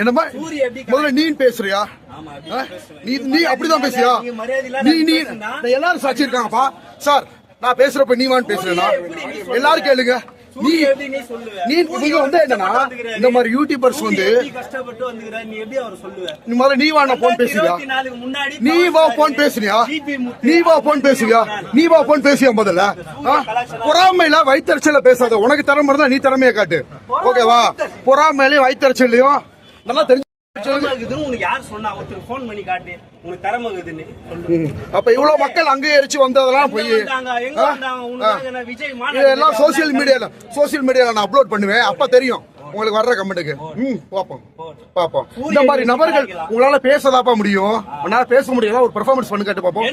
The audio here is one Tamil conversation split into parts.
என்னமா முதல்ல நீ பேசுறியா? நீ அப்படிதான் பேசுறியா? நீ எல்லாரும் சாட்சி இருக்காங்கப்பா சார். நான் பேசுறப்ப நீ வான்னு பேசுறேன்னா எல்லாரும் கேளுங்க. நீ இவங்க வந்து என்னன்னா இந்த மாதிரி யூடியூபர்ஸ் வந்து நீ வா நான் போன் பேசுறியா? நீ வா போன் பேசுறியா? நீ வா போன் பேசுறியா? நீ வா போன் பேசியா? முதல்ல பொறாமையில வயிற்றுச்சல பேசாத. உனக்கு திறமை இருந்தா நீ திறமையை காட்டு. ஓகேவா? பொறாமையிலயும் வயிற்றுச்சலையும் நல்லா தெரிஞ்சு. அப்ப இவ்வளவு மக்கள் அங்கே எரிச்சு வந்ததெல்லாம் போய் எல்லாம் சோசியல் மீடியால நான் அப்லோட் பண்ணுவேன். அப்ப தெரியும் உங்களுக்கு வர்ற கமெண்ட்டுக்கு. பாப்போம். இந்த மாதிரி நபர்கள் உங்களால பேசதாப்பா முடியும். உன்னால பேச முடியல. ஒரு பெர்ஃபார்மன்ஸ் பண்ணி கேட்டு பாப்போம்.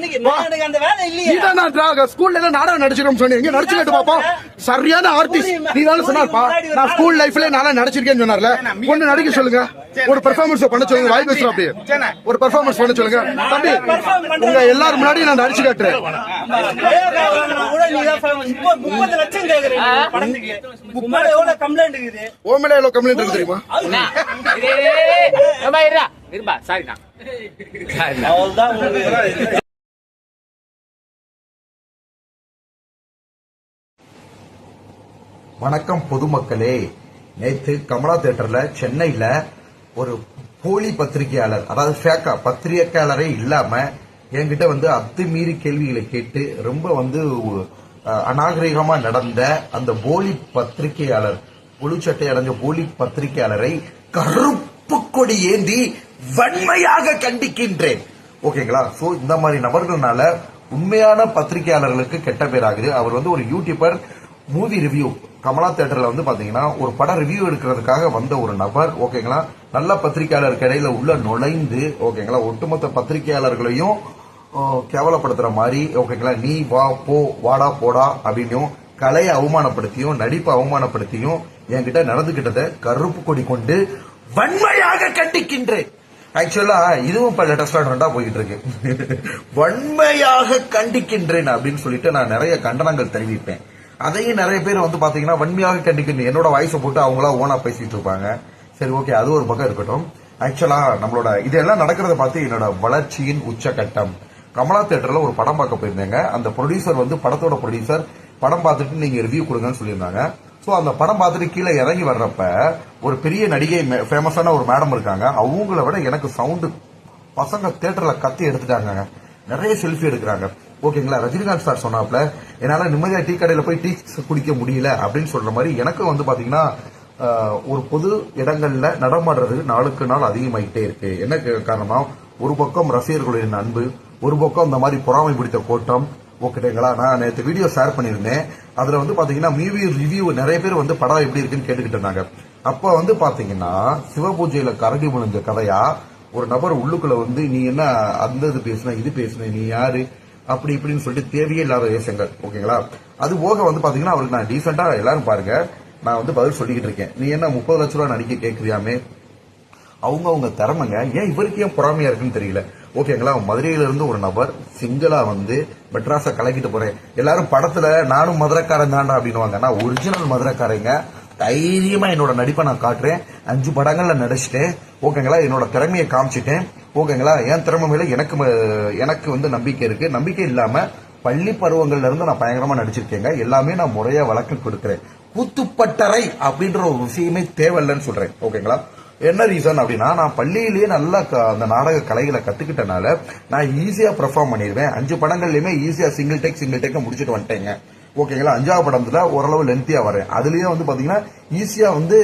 ஸ்கூல்ல நாடகம் நடிச்சிருக்கோம் சொன்னீங்க. எங்க நடிச்சு கேட்டு பாப்போம். சரியான ஆர்டிஸ்ட் நீ தானே சொன்னார்ப்பா. நான் ஸ்கூல் லைஃப்ல நானும் நடிச்சிருக்கேன்னு சொன்னார்ல. ஒண்ணு நடிக்க சொல்லுங்க. ஒரு பெர்ஃபார்மன்ஸ் பண்ண சொல்லுங்க. வாய் பேசுற அப்படியே ஒரு பெர்ஃபார்மன்ஸ் பண்ண சொல்லுங்க. தம்பி உங்க எல்லாரும் முன்னாடி நான் நடிச்சு காட்டுறேன். ஓமேல எவ்வளவு கம்ப்ளைண்ட் இருக்கு தெரியுமா? வணக்கம் பொதுமக்களே. நேற்று கமலா தியேட்டர்ல சென்னையில ஒரு போலி பத்திரிகையாளர், அதாவது ஃபேக்கா பத்திரிகையாளரே இல்லாம என்கிட்ட வந்து அத்துமீறி கேள்விகளை கேட்டு ரொம்ப வந்து அநாகரிகமா நடந்த அந்த போலி பத்திரிகையாளர், புழுச்சட்டை அடைஞ்ச போலி பத்திரிகையாளரை கருப்பு கொடி ஏந்தி வன்மையாக கண்டிக்கின்றேன். ஓகேங்களா? சோ இந்த மாதிரி நபர்களால உண்மையான பத்திரிகையாளர்களுக்கு கெட்ட பேர் ஆகுது. அவர் வந்து ஒரு யூடியூபர். மூவி ரிவ்யூ கமலா தியேட்டர்ல வந்து பாத்தீங்கன்னா ஒரு படம் ரிவ்யூ எடுக்கிறதுக்காக வந்த ஒரு நபர். ஓகேங்களா? நல்ல பத்திரிகையாளருக்கு இடையில உள்ள நுழைந்து ஓகேங்களா ஒட்டுமொத்த பத்திரிகையாளர்களையும் கேவலப்படுத்துற மாதிரி ஓகேங்களா நீ வா போ வாடா போடா அப்படின்னும் கலையை அவமானப்படுத்தியும் நடிப்பை அவமானப்படுத்தியும் என்கிட்ட நடந்துகிட்டதை கருப்பு கொடி கொண்டு வன்மையாக கண்டிக்கின்றேன். ஆக்சுவலா இதுவும் இப்ப லேட்டஸ்டா ட்ரெண்டா போயிட்டு இருக்கு. வன்மையாக கண்டிக்கின்றேன் அப்படின்னு சொல்லிட்டு நான் நிறைய கண்டனங்கள் தெரிவிப்பேன். அதையும் நிறைய பேர் வந்து பாத்தீங்கன்னா வன்மையாக கண்டிக்கின்றேன் என்னோட வாய்ஸை போட்டு அவங்களா ஓனா பேசிட்டு இருப்பாங்க. சரி, ஓகே, அது ஒரு பக்கம் இருக்கட்டும். ஆக்சுவலா நம்மளோட இதெல்லாம் நடக்கிறத பார்த்து என்னோட வளர்ச்சியின் உச்சகட்டம். கமலா தியேட்டர்ல ஒரு படம் பார்க்க போயிருந்தேங்க. அந்த ப்ரொடியூசர் வந்து படத்தோட ப்ரொடியூசர் படம் பார்த்துட்டு நீங்க ரிவ்யூ கொடுங்கன்னு சொல்லியிருந்தாங்க. சோ அந்த படம் பார்த்துட்டு கீழே இறங்கி வர்றப்ப ஒரு பெரிய நடிகை, ஃபேமஸான ஒரு மேடம் இருக்காங்க. அவங்கள விட எனக்கு சவுண்டு பசங்க தியேட்டர்ல கத்தி எடுத்துட்டாங்க. நிறைய செல்ஃபி எடுக்கிறாங்க. ஓகேங்களா? ரஜினிகாந்த் சார் சொன்னாப்ல என்னால நிம்மதியா டீ கடையில போய் டீ குடிக்க முடியல அப்படின்னு சொல்ற மாதிரி எனக்கு வந்து பாத்தீங்கன்னா ஒரு பொது இடங்கள்ல நடமாடுறது நாளுக்கு நாள் அதிகமாயிட்டே இருக்கு. என்ன காரணமா? ஒரு பக்கம் ரசிகர்களின் அன்பு, ஒரு பக்கம் இந்த மாதிரி பொறாமை பிடித்த கோட்டம். ஓகேங்களா? நான் நேற்று வீடியோ ஷேர் பண்ணியிருந்தேன். அதுல வந்து பாத்தீங்கன்னா மூவி ரிவ்யூ நிறைய பேர் வந்து படம் எப்படி இருக்குன்னு கேட்டுக்கிட்டு இருந்தாங்க. அப்ப வந்து பாத்தீங்கன்னா சிவபூஜையில கரடி முழிஞ்ச கதையா ஒரு நபர் உள்ளுக்குள்ள வந்து நீ என்ன அந்த இது பேசுன இது பேசுன நீ யாரு அப்படி இப்படின்னு சொல்லிட்டு தேவையே இல்லாத வேஷங்கள். ஓகேங்களா? அது போக வந்து பாத்தீங்கன்னா அவருக்கு நான் டீசெண்டா எல்லாரும் பாருங்க நான் வந்து பதில் சொல்லிக்கிட்டு இருக்கேன். நீ என்ன 30 லட்ச ரூபாய் நடிக்க கேட்கிறியாமே? அவங்க திறமைங்க. ஏன் இவருக்கு ஏன் பொறாமையா இருக்குன்னு தெரியல. ஓகேங்களா? மதுரையில இருந்து ஒரு நபர் சிங்கிளா வந்து மெட்ராஸ கலக்கிட்டு போறேன். எல்லாரும் படத்துல நானும் மதுரைக்காரன் தாண்டா அப்படின்னு. நான் ஒரிஜினல் மதுரைக்காரங்க. தைரியமா என்னோட நடிப்பை நான் காட்டுறேன். 5 படங்கள்ல நடிச்சிட்டேன். ஓகேங்களா? என்னோட திறமையை காமிச்சிட்டேன். ஓகேங்களா? என் திறமை மேல எனக்கு வந்து நம்பிக்கை இருக்கு. நம்பிக்கை இல்லாம பள்ளி பருவங்கள்ல இருந்து நான் பயங்கரமா நடிச்சிருக்கேங்க. எல்லாமே நான் முறையா வழக்கு கொடுக்கிறேன். கூத்துப்பட்டறை அப்படின்ற ஒரு விஷயமே தேவையில்லைன்னு சொல்றேன். ஓகேங்களா? என்ன ரீசன் அப்படின்னா நான் பள்ளியிலேயே நல்லா அந்த நாடக கலைகளை கத்துக்கிட்டனால நான் ஈஸியா பெர்ஃபார்ம் பண்ணிடுவேன். 5 படங்கள்லயுமே ஈஸியா சிங்கிள் டேக் முடிச்சுட்டு வந்துட்டேங்க. ஓகேங்களா? 5ஆவது படத்துல ஓரளவு லென்த்தியா வரேன். அதுலயே வந்து பாத்தீங்கன்னா ஈஸியா வந்து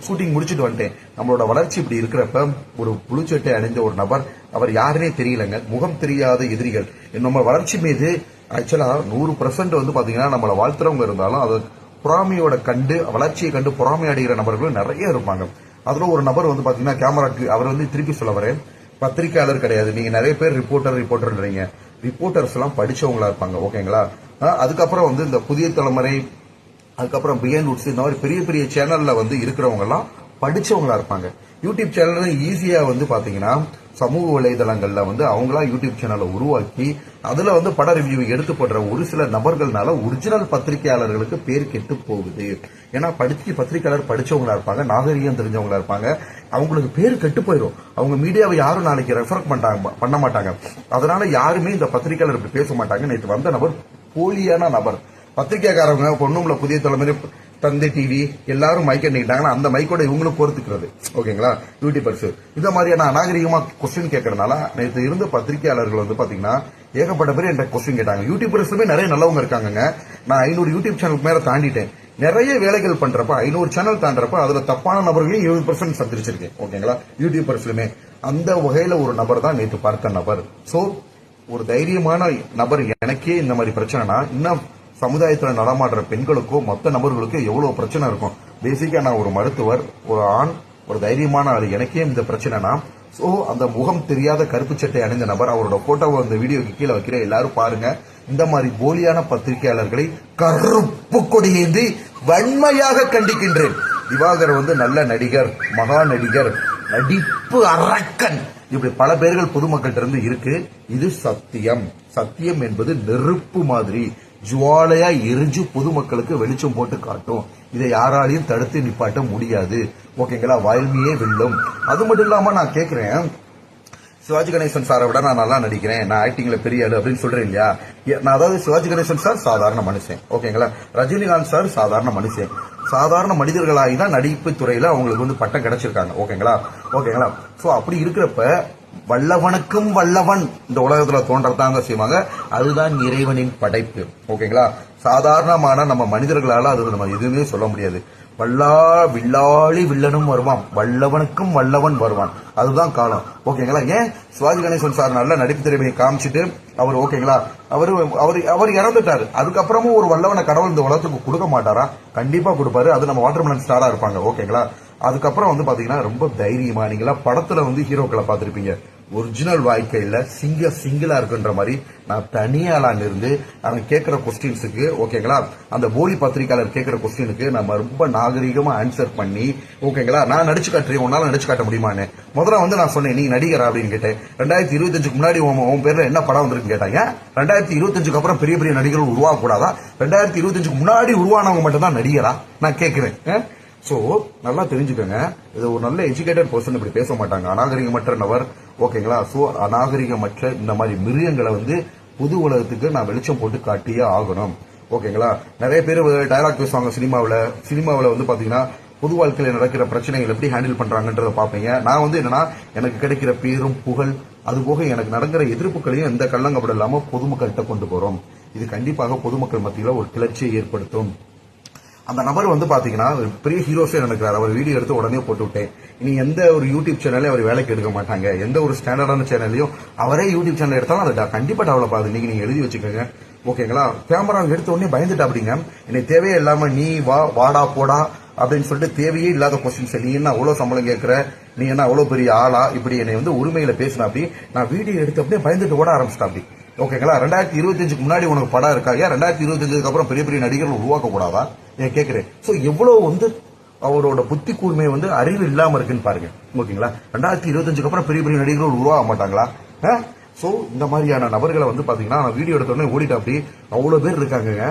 ஷூட்டிங் முடிச்சுட்டு வந்துட்டேன். நம்மளோட வளர்ச்சி இப்படி இருக்கிறப்ப ஒரு புழுச்சட்டை அடைஞ்ச ஒரு நபர், அவர் யாருன்னே தெரியலங்க, முகம் தெரியாத எதிரிகள் நம்ம வளர்ச்சி மீது ஆக்சுவலா 100% வந்து பாத்தீங்கன்னா நம்மள வாழ்த்துறவங்க இருந்தாலும் அது பொறாமையோட கண்டு வளர்ச்சியை கண்டு பொறாமை அடைகிற நபர்களும் நிறைய இருப்பாங்க. அதுல ஒரு நபர் வந்து பாத்தீங்கன்னா கேமராக்கு அவர் வந்து திருப்பி சொல்ல வரேன், பத்திரிகையாளர் கிடையாது, நீங்க நிறைய பேர் ரிப்போர்ட்டர்ன்றீங்க. ரிப்போர்ட்டர்ஸ் எல்லாம் படிச்சவங்களா இருப்பாங்க. ஓகேங்களா? அதுக்கப்புறம் வந்து இந்த புதிய தலைமுறை, அதுக்கப்புறம் பிஹைண்ட் வுட்ஸ், இந்த மாதிரி பெரிய பெரிய சேனல்ல வந்து இருக்கிறவங்க எல்லாம் படிச்சவங்களா இருப்பாங்க. யூடியூப் சேனல் ஈஸியா வந்து பாத்தீங்கன்னா சமூக வலைதளங்கள்ல வந்து அவங்களா யூடியூப் சேனலை உருவாக்கி அதுல வந்து பட ரிவ்யூ எடுத்து போடுற ஒரு சில நபர்கள்னால ஒரிஜினல் பத்திரிகையாளர்களுக்கு பேர் கெட்டு போகுது. ஏன்னா பத்திரிகையாளர் படிச்சவங்களா இருப்பாங்க, நாகரிகம் தெரிஞ்சவங்களா இருப்பாங்க, அவங்களுக்கு பேர் கெட்டு போயிடும். அவங்க மீடியாவை யாரும் நாளைக்கு ரெஃபர் பண்ண மாட்டாங்க. அதனால யாருமே இந்த பத்திரிகையாளர் இப்படி பேச மாட்டாங்க. நேற்று வந்த நபர் போலியான நபர். பத்திரிகைக்காரங்க பொண்ணுங்கள புதிய தலைமுறை தந்தை டிவி எல்லாரும் மைக் பண்ணிக்கிட்டாங்கன்னா அந்த மைக்கோட இவங்களும் பொறுத்துக்கிறது. ஓகேங்களா, யூடியூபர்ஸ் இந்த மாதிரியான அநாகரிகமா கொஸ்டின் கேட்கறதுனால நேற்று இருந்த பத்திரிகையாளர்கள் வந்து பாத்தீங்கன்னா ஏகப்பட்ட பேர் என்கிட்ட கொஸ்டின் கேட்டாங்க. யூடியூபர்ஸ்லுமே நிறைய நல்லவங்க இருக்காங்க. நான் 500 யூடியூப் சேனலுக்கு மேல தாண்டிட்டேன். நிறைய வேலைகள் பண்றப்ப 500 சேனல் தாண்டறப்ப அதுல தப்பான நபர்களையும் 70% சந்திச்சிருக்கேன். ஓகேங்களா, யூடியூபர்ஸ்லுமே அந்த வகையில ஒரு நபர் தான் நேற்று பார்த்த நபர். சோ ஒரு தைரியமான நபர் எனக்கே இந்த மாதிரி பிரச்சனைனா இன்னும் சமுதாயத்துல நடமாடுற பெண்களுக்கோ மொத்த நபர்களுக்கோ எவ்வளவு பிரச்சனை இருக்கும். பேசிக்கா நான் ஒரு மருத்துவர், ஒரு ஆண், ஒரு தைரியமான ஆள், எனக்கே இந்த பிரச்சனைனா சோ அந்த முகம் தெரியாத கருப்பு சட்டை அணிந்த நபர் அவரோட போட்டோவை அந்த வீடியோக்கு கீழே வைக்கிற எல்லாரும் பாருங்க. இந்த மாதிரி போலியான பத்திரிகையாளர்களை கருப்பு கொடியேந்தி வன்மையாக கண்டிக்கின்றேன். திவாகர் வந்து நல்ல நடிகர், மகா நடிகர், நடிப்பு அரக்கன், இப்படி பல பேர்கள் பொதுமக்கள்கிட்ட இருந்து இருக்கு. இது சத்தியம். சத்தியம் என்பது நெருப்பு மாதிரி ஜுவாலையா எரிஞ்சு பொதுமக்களுக்கு வெளிச்சம் போட்டு காட்டும். இதை யாராலையும் தடுத்து நிப்பாட்ட முடியாது. ஓகேங்களா, வாய்மையே வெல்லும். அது மட்டும் இல்லாம நான் கேக்குறேன், சிவாஜி கணேசன் சாரை விட நான் நல்லா நடிக்கிறேன், நான் ஆக்டிங்ல பெரிய ஆளு அப்படின்னு சொல்றேன் இல்லையா? நான் அதாவது சிவாஜி கணேசன் சார் சாதாரண மனுஷன். ஓகேங்களா, ரஜினிகாந்த் சார் சாதாரண மனுஷன். சாதாரண மனிதர்களாகி தான் நடிப்பு துறையில அவங்களுக்கு வந்து பட்டம் கிடைச்சிருக்காங்க. ஓகேங்களா. சோ அப்படி இருக்கிறப்ப வல்லவனுக்கும் வல்லவன் இந்த உலகத்துல தோன்றதாங்க செய்வாங்க. அதுதான் இறைவனின் படைப்பு. ஓகேங்களா, சாதாரணமான நம்ம மனிதர்களால அது நம்ம எதுவுமே சொல்ல முடியாது. வில்லாளி வில்லனும் வருவான், வல்லவனுக்கும் வல்லவன் வருவான். அதுதான் காலம். ஓகேங்களா, ஏன் சிவாஜி கணேசன் சார் நல்ல நடிப்பு திறமையை காமிச்சிட்டு அவர் ஓகேங்களா அவர் இறந்துட்டாரு. அதுக்கப்புறமும் ஒரு வல்லவனை கடவுள் இந்த உலகத்துக்கு கொடுக்க மாட்டாரா? கண்டிப்பா கொடுப்பாரு. அது நம்ம வாட்டர்மெலன் ஸ்டாரா இருப்பாங்க. ஓகேங்களா, அதுக்கப்புறம் வந்து பாத்தீங்கன்னா ரொம்ப தைரியமா நீங்களா படத்துல வந்து ஹீரோக்களை பார்த்திருப்பீங்க. ஒரிஜினல் வாழ்க்கையில சிங்கிளா இருக்குன்ற மாதிரி நான் தனியாளான் இருந்து அவன் கேட்கிற கொஸ்டின்ஸுக்கு ஓகேங்களா, அந்த போலி பத்திரிகையாளர் கேட்கிற கொஸ்டினுக்கு நம்ம ரொம்ப நாகரிகமா ஆன்சர் பண்ணி ஓகேங்களா, நான் நடிச்சு காட்டுறேன், உன்னால நடிச்சு காட்ட முடியுமான்னு முதல்ல வந்து நான் சொன்னேன். நீ நடிகரா அப்படின்னு கேட்டேன். 2025க்கு முன்னாடி உன் பேர்ல என்ன படம் வந்திருக்கு கேட்டாங்க. 2025க்கு அப்புறம் பெரிய பெரிய நடிகர்கள் உருவாக கூடாதா? 2025க்கு முன்னாடி உருவானவங்க மட்டும் தான் நடிகரா? நான் கேட்கிறேன். சோ நல்லா தெரிஞ்சுக்கோங்க, இது ஒரு நல்ல எஜுகேட்டட் பர்சன் இப்படி பேச மாட்டாங்க. அநாகரிகமற்ற நபர். ஓகேங்களா, சோ அநாகரிகமற்ற இந்த மாதிரி மிருகங்களை வந்து புது உலகத்துக்கு நான் வெளிச்சம் போட்டு காட்டியே ஆகணும். ஓகேங்களா, நிறைய பேர் டயலாக் பேசுவாங்க சினிமாவில் வந்து பாத்தீங்கன்னா பொது வாழ்க்கையில நடக்கிற பிரச்சனைகள் எப்படி ஹேண்டில் பண்றாங்கன்றத பாப்பீங்க. நான் வந்து என்னன்னா எனக்கு கிடைக்கிற பேரும் புகழ் அதுபோக எனக்கு நடக்கிற எதிர்ப்புகளையும் எந்த கள்ளங்கப்பட இல்லாம பொதுமக்கள்கிட்ட கொண்டு போறோம். இது கண்டிப்பாக பொதுமக்கள் மத்தியில ஒரு கிளர்ச்சியை ஏற்படுத்தும். அந்த நபர் வந்து பாத்தீங்கன்னா பெரிய ஹீரோஸே நினைக்கிறார். அவர் வீடியோ எடுத்து உடனே போட்டு விட்டேன். இனி எந்த ஒரு யூடியூப் சேனலையும் அவர் வேலைக்கு எடுக்க மாட்டாங்க. எந்த ஒரு ஸ்டாண்டர்டான சேனல்லையும் அவரே யூடியூப் சேனல் எடுத்தாலும் அது கண்டிப்பா டெவலப் ஆகுது. நீங்க எழுதி வச்சுக்கோங்க. ஓகேங்களா, கேமரா எடுத்த உடனே பயந்துட்டு அப்படிங்க என்னை தேவையே இல்லாம நீ வாடா போடா அப்படின்னு சொல்லிட்டு தேவையே இல்லாத கொஸ்டின்ஸ், நீ என்ன அவ்வளவு சம்பளம் கேட்கிற, நீ என்ன அவ்வளவு பெரிய ஆளா, இப்படி என்னை வந்து உரிமையில பேசினா அப்படி நான் வீடியோ எடுத்த அப்படியே பயந்துட்டு ஓட ஆரம்பிச்சிட்டேன் அப்படி. ஓகேங்களா, 2025க்கு முன்னாடி உனக்கு படம் இருக்காங்க, 2025க்கு அப்புறம் பெரிய பெரிய நடிகர்கள் உருவாக்க கூடாதா ஏன் கேட்கிறேன். சோ எவ்வளவு வந்து அவரோட புத்தி கூர்மை வந்து அறிவு இல்லாம இருக்குன்னு பாருங்க. ஓகேங்களா, 2025க்கு அப்புறம் பெரிய பெரிய நடிகர்கள் உருவாக மாட்டாங்களா? சோ இந்த மாதிரியான நபர்களை வந்து பாத்தீங்கன்னா நான் வீடியோ எடுத்த உடனே ஓடிட்டு அப்படி அவ்வளவு பேர் இருக்காங்க.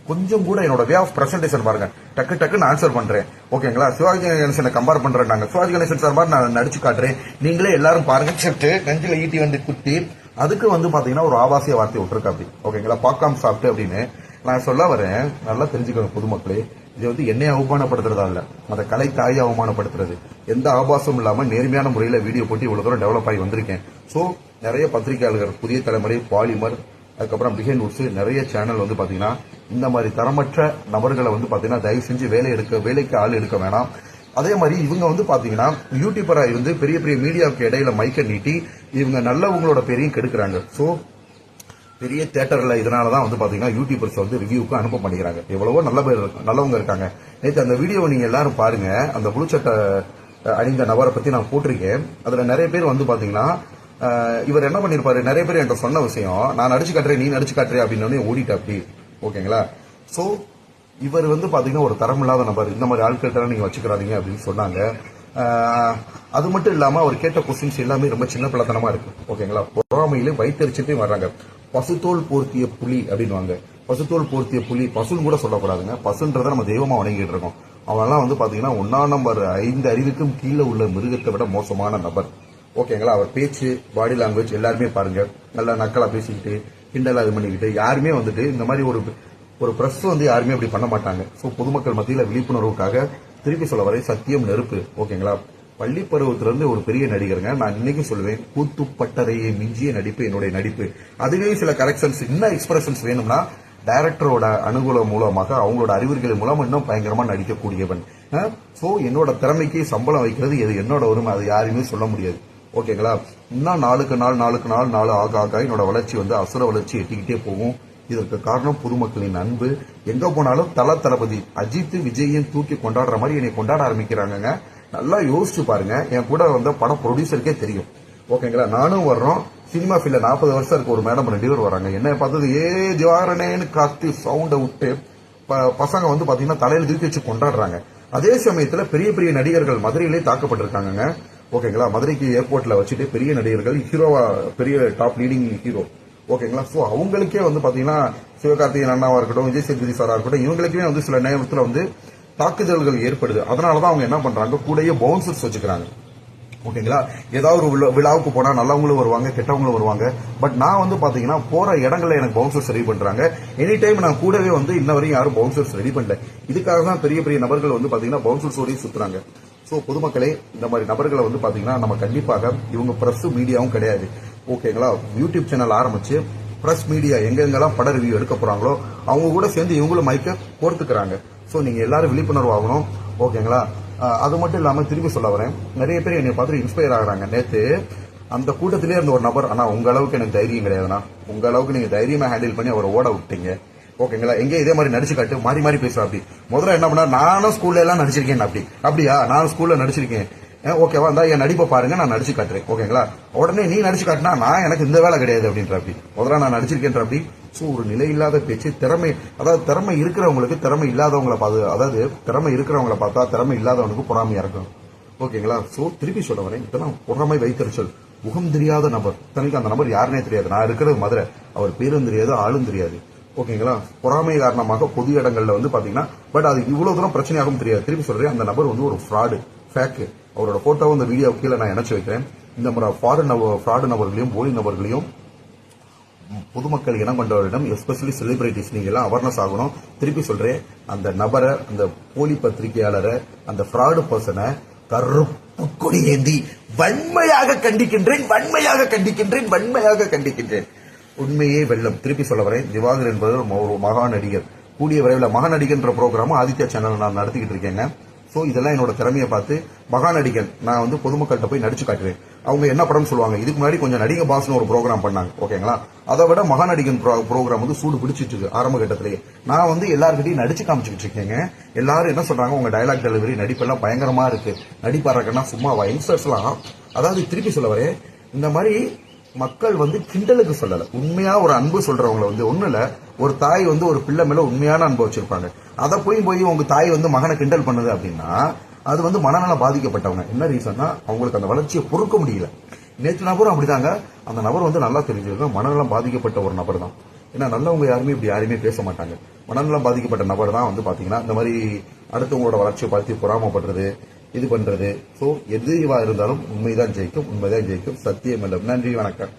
கொஞ்சம் கூட என்னோட வே ஆஃப் பிரசன்டேஷன் பாருங்க, டக்குன்னு ஆன்சர் பண்றேன். ஓகேங்களா, சிவாஜி கணேசனை கம்பேர் பண்றேன். சிவாஜி கணேசன் சார் மாதிரி நான் நடிச்சு காட்டுறேன், நீங்களே எல்லாரும் பாருங்க சொல்லிட்டு நெஞ்சில ஈட்டி வந்து குத்தி அதுக்கு வந்து பாத்தீங்கன்னா ஒரு ஆபாசிய வார்த்தை விட்டுருக்கு அப்படி. ஓகேங்களா, பாக்காம சாப்பிட்டு அப்படின்னு நான் சொல்ல வரேன். நல்லா தெரிஞ்சுக்கணும் பொதுமக்களே, இது வந்து என்னை அவமானப்படுத்துறதா இல்ல, அந்த கலை தாயை அவமானப்படுத்துறது. எந்த ஆபாசமும் இல்லாம நேர்மையான முறையில வீடியோ போட்டு இவ்வளவு தூரம் டெவலப் ஆகி வந்திருக்கேன். சோ நிறைய பத்திரிகையாளர்கள், புதிய தலைமுறை, பாலிமர், அதுக்கப்புறம் பிஹைண்ட் வுட்ஸ், நிறைய சேனல் வந்து பாத்தீங்கன்னா இந்த மாதிரி தரமற்ற நபர்களை வந்து பாத்தீங்கன்னா தயவு செஞ்சு வேலைக்கு ஆள் எடுக்க வேணாம். அதே மாதிரி இவங்க வந்து பாத்தீங்கன்னா யூடியூபரா இருந்து பெரிய பெரிய மீடியாவுக்கு இடையில மைக்க நீட்டி இவங்க நல்லவங்களோட பேரையும் கெடுக்கிறாங்க. சோ பெரிய தியேட்டர்ல இதனாலதான் வந்து பாத்தீங்கன்னா யூடியூபர்ஸ் வந்து ரிவ்யூக்கு அனுப்ப பண்ணிக்கிறாங்க. எவ்வளவோ நல்லவங்க இருக்காங்க. நேற்று அந்த வீடியோ நீங்க எல்லாரும் பாருங்க, அந்த புளு சட்டை அணிந்த நபரை பத்தி நான் போட்டிருக்கேன். அதுல நிறைய பேர் வந்து பாத்தீங்கன்னா இவர் என்ன பண்ணிருப்பாரு, நிறைய பேர் என்கிட்ட சொன்ன விஷயம், நான் நடிச்சு காட்டுறேன் நீ நடிச்சு காட்டுறேன் அப்படின்னு ஓடிட்டு அப்படி. ஓகேங்களா, சோ இவர் வந்து பாத்தீங்கன்னா ஒரு தரமில்லாத நபர், இந்த மாதிரி ஆட்கள்கிட்ட நீங்க வச்சுக்கிறாதீங்க அப்படின்னு சொன்னாங்க. அது மட்டும் இல்லாம அவர் கேட்ட கொஸ்டின்ஸ் எல்லாமே ரொம்ப சின்ன பிள்ளைத்தனமா இருக்கு. ஓகேங்களா, பொறாமையிலே வயிற்றுச்சே வர்றாங்க. பசுத்தோல் போர்த்திய புலி அப்படின்வாங்க. பசுத்தோல் போர்த்திய புலி, பசுன்னு கூட சொல்லக்கூடாதுங்க. பசுன்றதை நம்ம தெய்வமா வணங்கிட்டு இருக்கோம். அவெல்லாம் வந்து பாத்தீங்கன்னா 1ஆம் நம்பர் 5 அறிவுக்கும் கீழே உள்ள மிருகத்தை விட மோசமான நபர். ஓகேங்களா, அவர் பேச்சு, பாடி லாங்குவேஜ் எல்லாருமே பாருங்க, நல்லா நக்கலா பேசிக்கிட்டு கிண்டலா இது பண்ணிக்கிட்டு, யாருமே வந்துட்டு இந்த மாதிரி ஒரு பிரஸ் வந்து யாருமே அப்படி பண்ண மாட்டாங்க. சோ பொதுமக்கள் மத்தியில விழிப்புணர்வுக்காக திருப்பி சொல்ல வரை சத்தியம் நெருப்பு. ஓகேங்களா, பள்ளி பருவத்திலிருந்து ஒரு பெரிய நடிகருங்க. நான் இன்னைக்கு சொல்லுவேன், கூத்துப்பட்டறையை மிஞ்சிய நடிப்பு என்னுடைய நடிப்பு. அதுவே சில கரெக்ஷன்ஸ், இன்னும் எக்ஸ்பிரஷன்ஸ் வேணும்னா டைரக்டரோட அனுகூலம் மூலமாக, அவங்களோட அறிவுரைகள் மூலம் இன்னும் பயங்கரமா நடிக்கக்கூடியவன். சோ என்னோட திறமைக்கு சம்பளம் வைக்கிறது எது என்னோட உரிமை, அது யாருமே சொல்ல முடியாது. ஓகேங்களா, இன்னும் நாளுக்கு நாள் ஆக என்னோட வளர்ச்சி வந்து அசுர வளர்ச்சி எட்டிக்கிட்டே போகும். இதற்கு காரணம் பொதுமக்களின் அன்பு. எங்க போனாலும் தளபதி அஜித் விஜயையும் தூக்கி கொண்டாடுற மாதிரி என்னை கொண்டாட ஆரம்பிக்கிறாங்க. நல்லா யோசிச்சு பாருங்க, என் கூட வந்த படம் ப்ரொடியூசருக்கே தெரியும். ஓகேங்களா, நானும் வர்றோம், சினிமா ஃபீல்ட்ல 40 வருஷம் இருக்க ஒரு மேடம் 2 பேர் வராங்க. என்ன பார்த்தது ஜிவாரனேன்னு காத்து சவுண்ட விட்டு பசங்க வந்து பாத்தீங்கன்னா தலையில தூக்கி வச்சு கொண்டாடுறாங்க. அதே சமயத்துல பெரிய பெரிய நடிகர்கள் மதுரையிலே தாக்கப்பட்டிருக்காங்க. ஓகேங்களா, மதுரைக்கு ஏர்போர்ட்ல வச்சுட்டு பெரிய நடிகர்கள் ஹீரோவா, பெரிய டாப் லீடிங் ஹீரோ. ஓகேங்களா, சோ அவங்களுக்கே வந்து பாத்தீங்கன்னா சிவகார்த்திகேயன் அண்ணாவா இருக்கட்டும், விஜய் சேதுபதி சாரா இருக்கட்டும், இவங்களுக்குமே வந்து சில நேரத்துல வந்து தாக்குதல்கள் ஏற்படுது. அதனாலதான் அவங்க என்ன பண்றாங்க, கூடயே பவுன்சர்ஸ் வச்சுக்கிறாங்க. ஓகேங்களா, ஏதாவது ஒரு விழாவுக்கு போனா நல்லவங்களும் வருவாங்க, கெட்டவங்களும் வருவாங்க. பட் நான் வந்து பாத்தீங்கன்னா போற இடங்கள்ல எனக்கு பவுன்சர்ஸ் ரெடி பண்றாங்க. எனி டைம் நான் கூடவே வந்து இன்ன வரையும் யாரும் பவுன்சர்ஸ் ரெடி பண்ணல. இதுக்காக தான் பெரிய பெரிய நபர்கள் வந்து பாத்தீங்கன்னா பவுன்சர்ஸோடய சுத்துறாங்க. சோ பொதுமக்களே, இந்த மாதிரி நபர்களை வந்து பாத்தீங்கன்னா நம்ம கண்டிப்பாக, இவங்க பிரஸ் மீடியாவும் கிடையாது. ஓகேங்களா, யூடியூப் சேனல் ஆரம்பிச்சு பிரஸ் மீடியா எங்கெங்கெல்லாம் பட ரிவ்யூ எடுக்க போறாங்களோ அவங்க கூட சேர்ந்து இவங்களும் மைக்க கோர்த்துக்கிறாங்க. சோ நீங்க எல்லாரும் விழிப்புணர்வு ஆகணும். ஓகேங்களா, அது மட்டும் இல்லாம திருப்பி சொல்ல வரேன், நிறைய பேர் என்னை பார்த்து இன்ஸ்பயர் ஆகுறாங்க. நேத்து அந்த கூட்டத்திலே இருந்த ஒரு நபர், ஆனா உங்க அளவுக்கு எனக்கு தைரியம் கிடையாதுண்ணா, உங்க அளவுக்கு நீங்க தைரியமா ஹேண்டில் பண்ணி அவரை ஓட விட்டீங்க. ஓகேங்களா, எங்கே இதே மாதிரி நடிச்சு காட்டு, மாறி பேசுறா. அப்படி முதல்ல என்ன பண்ணா, நானும் ஸ்கூல்ல எல்லாம் நடிச்சிருக்கேன். அப்படியா, நானும் ஸ்கூல்ல நடிச்சிருக்கேன். ஓகேவா, இருந்தா என் நடிப்பை பாருங்க, நான் நடிச்சு காட்டுறேன். ஓகேங்களா, உடனே நீ நடிச்சு காட்டினா நான் எனக்கு இந்த வேலை கிடையாது அப்படின்ற. அப்படி முதல்ல நான் நடிச்சிருக்கேன். அப்படி சோ ஒரு நிலை இல்லாத பேச்சு. திறமை இருக்கிறவங்களுக்கு திறமை இல்லாதவங்களை பார்த்து, அதாவது திறமை இருக்கிறவங்களை பார்த்தா திறமை இல்லாதவனுக்கு பொறாமையா இருக்கும். ஓகேங்களா, சோ திருப்பி சொல்ல வரேன், இதெல்லாம் பொறாமை வைத்தறிச்சல். முகம் தெரியாத நபர், தனக்கு அந்த நபர் யாருன்னே தெரியாது. நான் இருக்கிறது மதுரை, அவர் பேரும் தெரியாது, ஆளும் தெரியாது. ஓகேங்களா, பொறாமை காரணமாக பொது இடங்கள்ல வந்து பாத்தீங்கன்னா, பட் அது இவ்வளவு தூரம் பிரச்சனையாகவும் தெரியாது. திருப்பி சொல்றேன், அந்த நபர் வந்து ஒரு ஃபேக். அவரோட போட்டோ இந்த வீடியோ கீழே நான் இணைச்சு வைக்கிறேன். இந்த மாதிரி ஃப்ராடு நபர்களையும் போலி நபர்களையும் பொதுமக்கள் இனம் கொண்டவரிடம், எஸ்பெஷலி செலிபிரிட்டிஸ், நீங்க எல்லாம் அவேர்னஸ் ஆகணும். திருப்பி சொல்றேன், அந்த நபரை, அந்த போலி பத்திரிகையாளரை, அந்த ஃப்ராடு பர்சனை கருப்பு கொடி ஏந்தி வன்மையாக கண்டிக்கின்றேன். உண்மையே வெள்ளம். திருப்பி சொல்ல வரேன், திவாகர் என்பவர் ஒரு மகா நடிகர். கூடிய விரைவில் மகா நடிகர்ன்ற ப்ரோக்ராமும் ஆதித்யா சேனல் நான் நடத்திக்கிட்டு இருக்கேங்க. சோ இதெல்லாம் என்னோட திறமையை பார்த்து மகா நடிகன் நான் வந்து பொதுமக்கள்கிட்ட போய் நடிச்சு காட்டுவேன். அவங்க என்ன படம் சொல்லுவாங்க, இதுக்கு முன்னாடி கொஞ்சம் நடிக பாஸ்னு ஒரு ப்ரோக்ராம் பண்ணாங்க. ஓகேங்களா, அதை விட மகா நடிகன் ப்ரோக்ராம் வந்து சூடு பிடிச்சிட்டு இருக்கு ஆரம்ப கட்டத்திலேயே. நான் வந்து எல்லாருக்கிட்டையும் நடிச்சு காமிச்சுக்கிட்டு இருக்கேங்க. எல்லாரும் என்ன சொல்றாங்க, உங்க டயலாக் டெலிவரி நடிப்பெல்லாம் பயங்கரமா இருக்கு, நடிப்பாருக்கன்னா சும்மாவா, யங்ஸ்டர்ஸ் எல்லாம். அதாவது திருப்பி சொல்ல வரேன், இந்த மாதிரி மக்கள் வந்து கிண்டலுக்கு சொல்லல, உண்மையா ஒரு அன்பு சொல்றவங்களை வந்து ஒண்ணு இல்ல, ஒரு தாய் வந்து ஒரு பிள்ளை மேல உண்மையான அன்பு வச்சிருப்பாங்க. அதை போய் உங்க தாய் வந்து மகனை கிண்டல் பண்ணுது அப்படின்னா அது வந்து மனநலம் பாதிக்கப்பட்டவங்க. என்ன ரீசன்னா, அவங்களுக்கு அந்த வளர்ச்சியை பொறுக்க முடியல. நேற்று நபரும் அப்படிதாங்க. அந்த நபர் வந்து நல்லா தெரிஞ்சிருக்க மனநலம் பாதிக்கப்பட்ட ஒரு நபர் தான். ஏன்னா நல்லவங்க யாருமே பேச மாட்டாங்க. மனநலம் பாதிக்கப்பட்ட நபர் தான் வந்து பாத்தீங்கன்னா இந்த மாதிரி அடுத்தவங்களோட வளர்ச்சியை பார்த்து பொறாமப்படுறது, இது பண்றது. சோ எதுவா இருந்தாலும் உண்மைதான் ஜெயிக்கும். சத்தியம் இல்லை. நன்றி, வணக்கம்.